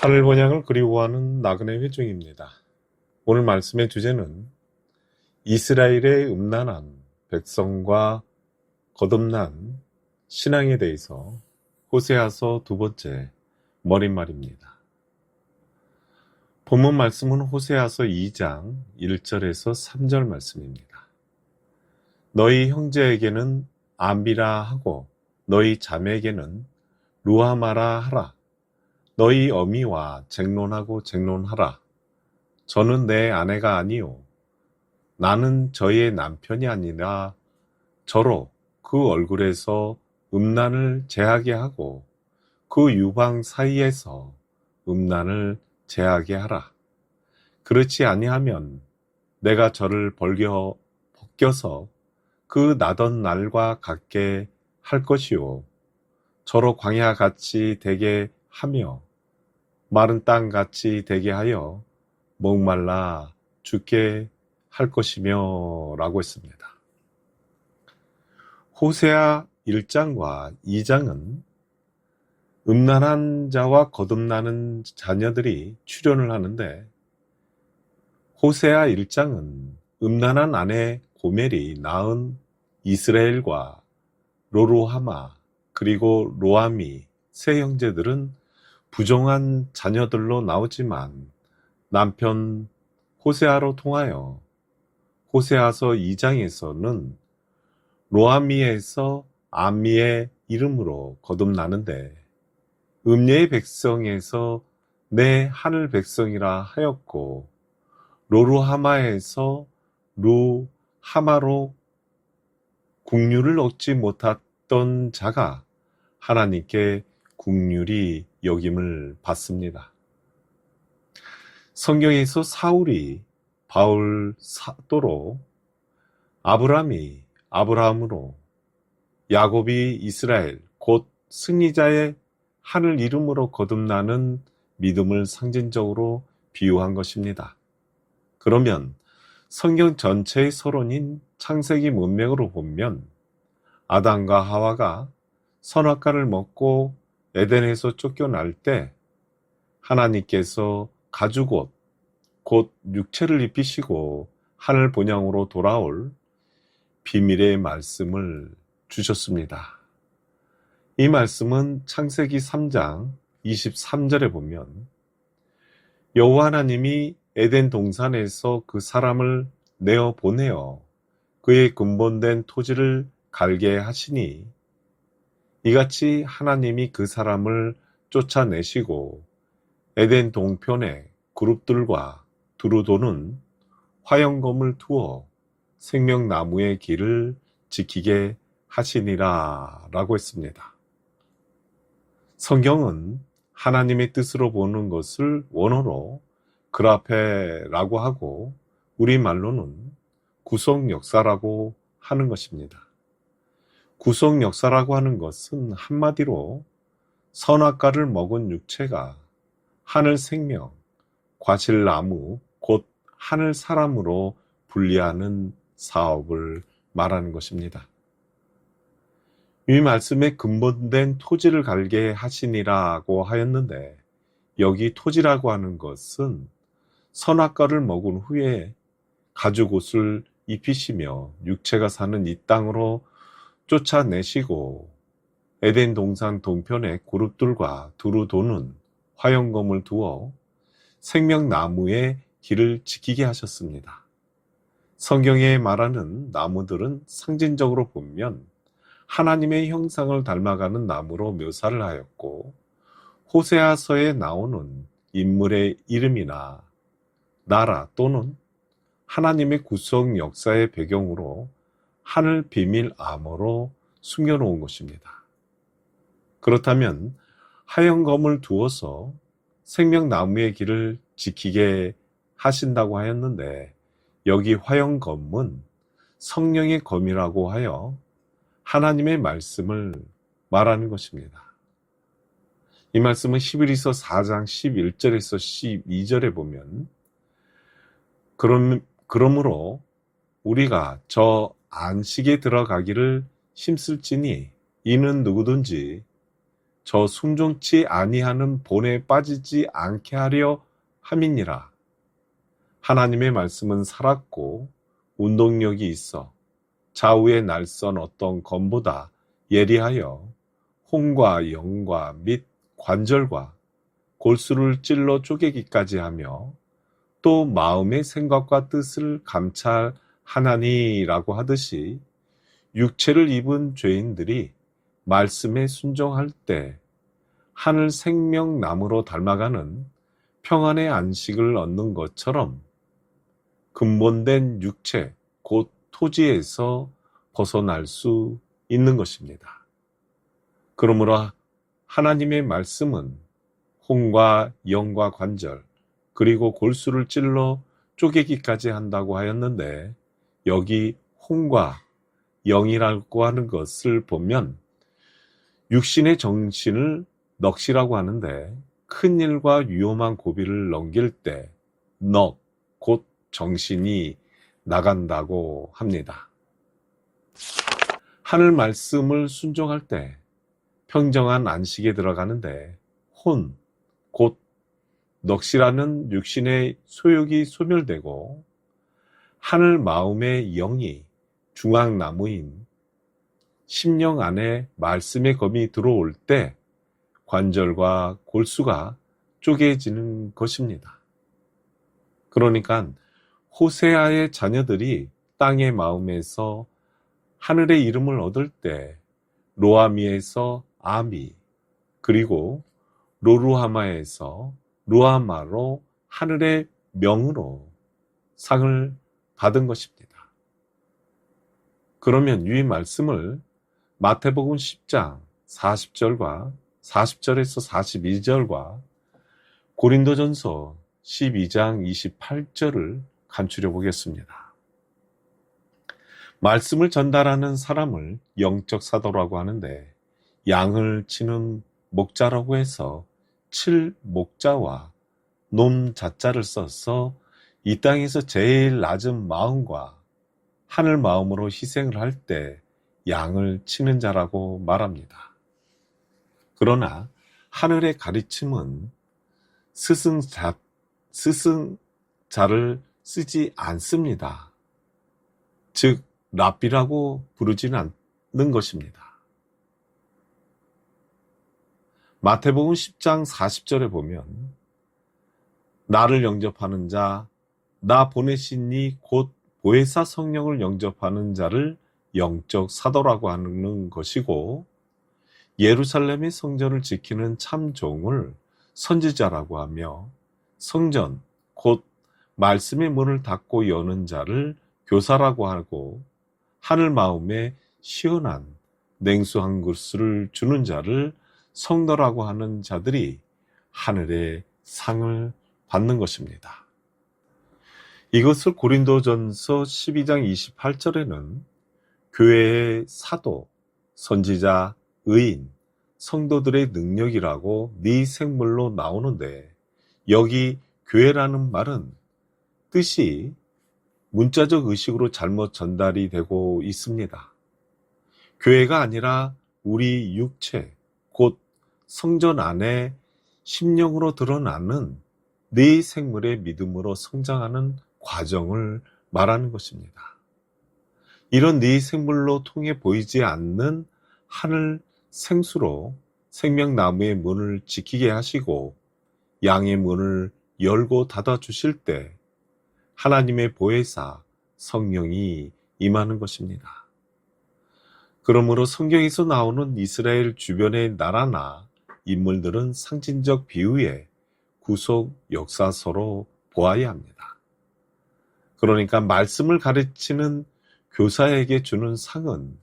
하늘 번양을 그리워하는 나그네 회중입니다. 오늘 말씀의 주제는 이스라엘의 음란한 백성과 거듭난 신앙에 대해서 호세아서 두 번째 머릿말입니다. 본문 말씀은 호세아서 2장 1절에서 3절 말씀입니다. 너희 형제에게는 암비라 하고 너희 자매에게는 루하마라 하라. 너희 어미와 쟁론하라. 저는 내 아내가 아니요 나는 저의 남편이 아니라 저로 그 얼굴에서 음란을 제하게 하고 그 유방 사이에서 음란을 제하게 하라. 그렇지 아니하면 내가 저를 벗겨서 그 나던 날과 같게 할 것이요 저로 광야같이 되게 하며 마른 땅같이 되게 하여 목말라 죽게 할 것이며 라고 했습니다. 호세아 1장과 2장은 음란한 자와 거듭나는 자녀들이 출현을 하는데 호세아 1장은 음란한 아내 고멜이 낳은 이스라엘과 로루하마 그리고 로암이 세 형제들은 부정한 자녀들로 나오지만 남편 호세아로 통하여 호세아서 2장에서는 로암미에서 암미의 이름으로 거듭나는데 음녀의 백성에서 내 하늘 백성이라 하였고 로루하마에서 루하마로 국류를 얻지 못했던 자가 하나님께 국률이 여김을 받습니다. 성경에서 사울이 바울 사도로 아브람이 아브라함으로 야곱이 이스라엘 곧 승리자의 하늘 이름으로 거듭나는 믿음을 상징적으로 비유한 것입니다. 그러면 성경 전체의 서론인 창세기 문맥으로 보면 아담과 하와가 선악과를 먹고 에덴에서 쫓겨날 때 하나님께서 가죽옷 곧 육체를 입히시고 하늘 본향으로 돌아올 비밀의 말씀을 주셨습니다. 이 말씀은 창세기 3장 23절에 보면 여호와 하나님이 에덴 동산에서 그 사람을 내어 보내어 그의 근본된 토지를 갈게 하시니 이같이 하나님이 그 사람을 쫓아내시고 에덴 동편의 그룹들과 두루 도는 화영검을 두어 생명나무의 길을 지키게 하시니라 라고 했습니다. 성경은 하나님의 뜻으로 보는 것을 원어로 그라페라고 하고 우리말로는 구속 역사라고 하는 것입니다. 구속 역사라고 하는 것은 한마디로 선악과를 먹은 육체가 하늘 생명, 과실나무, 곧 하늘 사람으로 분리하는 사업을 말하는 것입니다. 이 말씀에 근본된 토지를 갈게 하시니라고 하였는데 여기 토지라고 하는 것은 선악과를 먹은 후에 가죽옷을 입히시며 육체가 사는 이 땅으로 쫓아내시고 에덴 동산 동편의 그룹들과 두루 도는 화영검을 두어 생명나무의 길을 지키게 하셨습니다. 성경에 말하는 나무들은 상징적으로 보면 하나님의 형상을 닮아가는 나무로 묘사를 하였고 호세아서에 나오는 인물의 이름이나 나라 또는 하나님의 구속 역사의 배경으로 하늘 비밀 암호로 숨겨놓은 것입니다. 그렇다면 화영검을 두어서 생명나무의 길을 지키게 하신다고 하였는데 여기 화영검은 성령의 검이라고 하여 하나님의 말씀을 말하는 것입니다. 이 말씀은 히브리서 4장 11절에서 12절에 보면 그러므로 우리가 저 안식에 들어가기를 힘쓸지니 이는 누구든지 저 순종치 아니하는 본에 빠지지 않게 하려 함이니라. 하나님의 말씀은 살았고 운동력이 있어 좌우의 날선 어떤 검보다 예리하여 혼과 영과 및 관절과 골수를 찔러 쪼개기까지 하며 또 마음의 생각과 뜻을 감찰하나니라고 하듯이 육체를 입은 죄인들이 말씀에 순종할 때 하늘 생명나무로 닮아가는 평안의 안식을 얻는 것처럼 근본된 육체, 곧 토지에서 벗어날 수 있는 것입니다. 그러므로 하나님의 말씀은 혼과 영과 관절, 그리고 골수를 찔러 쪼개기까지 한다고 하였는데, 여기 혼과 영이라고 하는 것을 보면 육신의 정신을 넋이라고 하는데, 큰 일과 위험한 고비를 넘길 때 넋, 곧 정신이 나간다고 합니다. 하늘 말씀을 순종할 때 평정한 안식에 들어가는데 혼, 곧 넋이라는 육신의 소욕이 소멸되고 하늘 마음의 영이 중앙나무인 심령 안에 말씀의 검이 들어올 때 관절과 골수가 쪼개지는 것입니다. 그러니까 호세아의 자녀들이 땅의 마음에서 하늘의 이름을 얻을 때 로아미에서 아미, 그리고 로루하마에서 루하마로 하늘의 명으로 상을 받은 것입니다. 그러면 이 말씀을 마태복음 10장 40절과 40절에서 42절과 고린도전서 12장 28절을 간추려 보겠습니다. 말씀을 전달하는 사람을 영적 사도라고 하는데, 양을 치는 목자라고 해서 칠 목자와 놈 자자를 써서 이 땅에서 제일 낮은 마음과 하늘 마음으로 희생을 할 때 양을 치는 자라고 말합니다. 그러나 하늘의 가르침은 스승자를 쓰지 않습니다. 즉 랍비라고 부르지는 않는 것입니다. 마태복음 10장 40절에 보면 나를 영접하는 자, 나 보내시니 곧 보혜사 성령을 영접하는 자를 영적 사도라고 하는 것이고, 예루살렘의 성전을 지키는 참 종을 선지자라고 하며, 성전 곧 말씀의 문을 닫고 여는 자를 교사라고 하고, 하늘 마음에 시원한 냉수 한 그릇을 주는 자를 성도라고 하는 자들이 하늘의 상을 받는 것입니다. 이것을 고린도전서 12장 28절에는 교회의 사도, 선지자, 의인, 성도들의 능력이라고 네 생물로 나오는데, 여기 교회라는 말은 뜻이 문자적 의식으로 잘못 전달이 되고 있습니다. 교회가 아니라 우리 육체, 곧 성전 안에 심령으로 드러나는 네 생물의 믿음으로 성장하는 과정을 말하는 것입니다. 이런 네 생물로 통해 보이지 않는 하늘 생수로 생명나무의 문을 지키게 하시고 양의 문을 열고 닫아 주실 때 하나님의 보혜사 성령이 임하는 것입니다. 그러므로 성경에서 나오는 이스라엘 주변의 나라나 인물들은 상징적 비유의 구속 역사서로 보아야 합니다. 그러니까 말씀을 가르치는 교사에게 주는 상은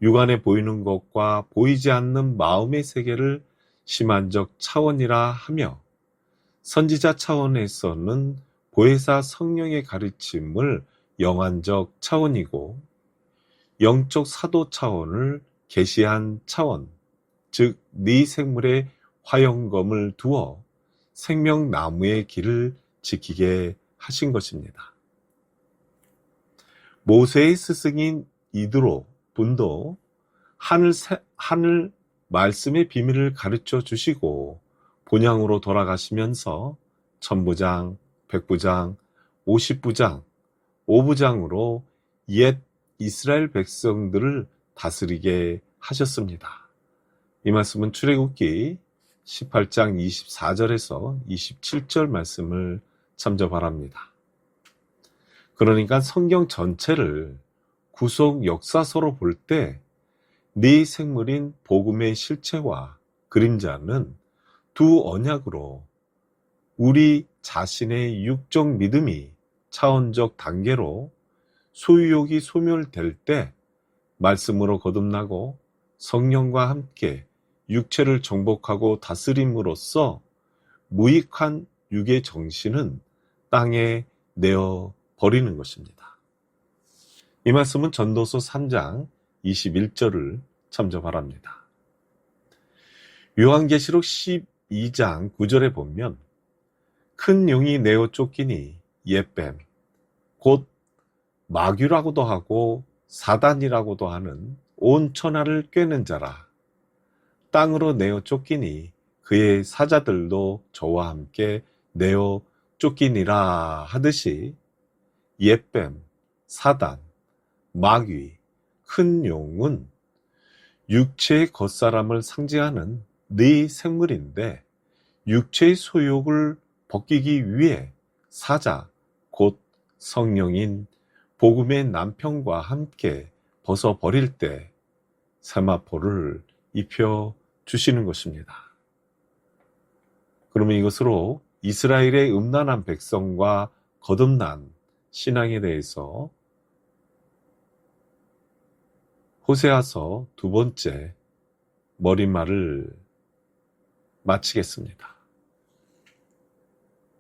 육안에 보이는 것과 보이지 않는 마음의 세계를 시만적 차원이라 하며, 선지자 차원에서는 보혜사 성령의 가르침을 영안적 차원이고, 영적 사도 차원을 계시한 차원, 즉 네 생물의 화영검을 두어 생명나무의 길을 지키게 하신 것입니다. 모세의 스승인 이드로 분도 하늘 말씀의 비밀을 가르쳐 주시고 본향으로 돌아가시면서 천부장, 백부장, 50부장, 5부장으로 옛 이스라엘 백성들을 다스리게 하셨습니다. 이 말씀은 출애굽기 18장 24절에서 27절 말씀을 참조 바랍니다. 그러니까 성경 전체를 구속 역사서로 볼 때 네 생물인 복음의 실체와 그림자는 두 언약으로 우리 자신의 육적 믿음이 차원적 단계로 소유욕이 소멸될 때 말씀으로 거듭나고 성령과 함께 육체를 정복하고 다스림으로써 무익한 육의 정신은 땅에 내어 버리는 것입니다. 이 말씀은 전도서 3장 21절을 참조 바랍니다. 요한계시록 12장 9절에 보면 큰 용이 내어 쫓기니 옛뱀 곧 마귀라고도 하고 사단이라고도 하는 온 천하를 꿰는 자라 땅으로 내어 쫓기니 그의 사자들도 저와 함께 내어 쫓기니라 하듯이 옛뱀, 사단, 마귀, 큰 용은 육체의 겉사람을 상징하는 네 생물인데 육체의 소욕을 벗기기 위해 사자, 곧 성령인 복음의 남편과 함께 벗어버릴 때 세마포를 입혀 주시는 것입니다. 그러면 이것으로 이스라엘의 음란한 백성과 거듭난 신앙에 대해서 호세아서 두 번째 머릿말을 마치겠습니다.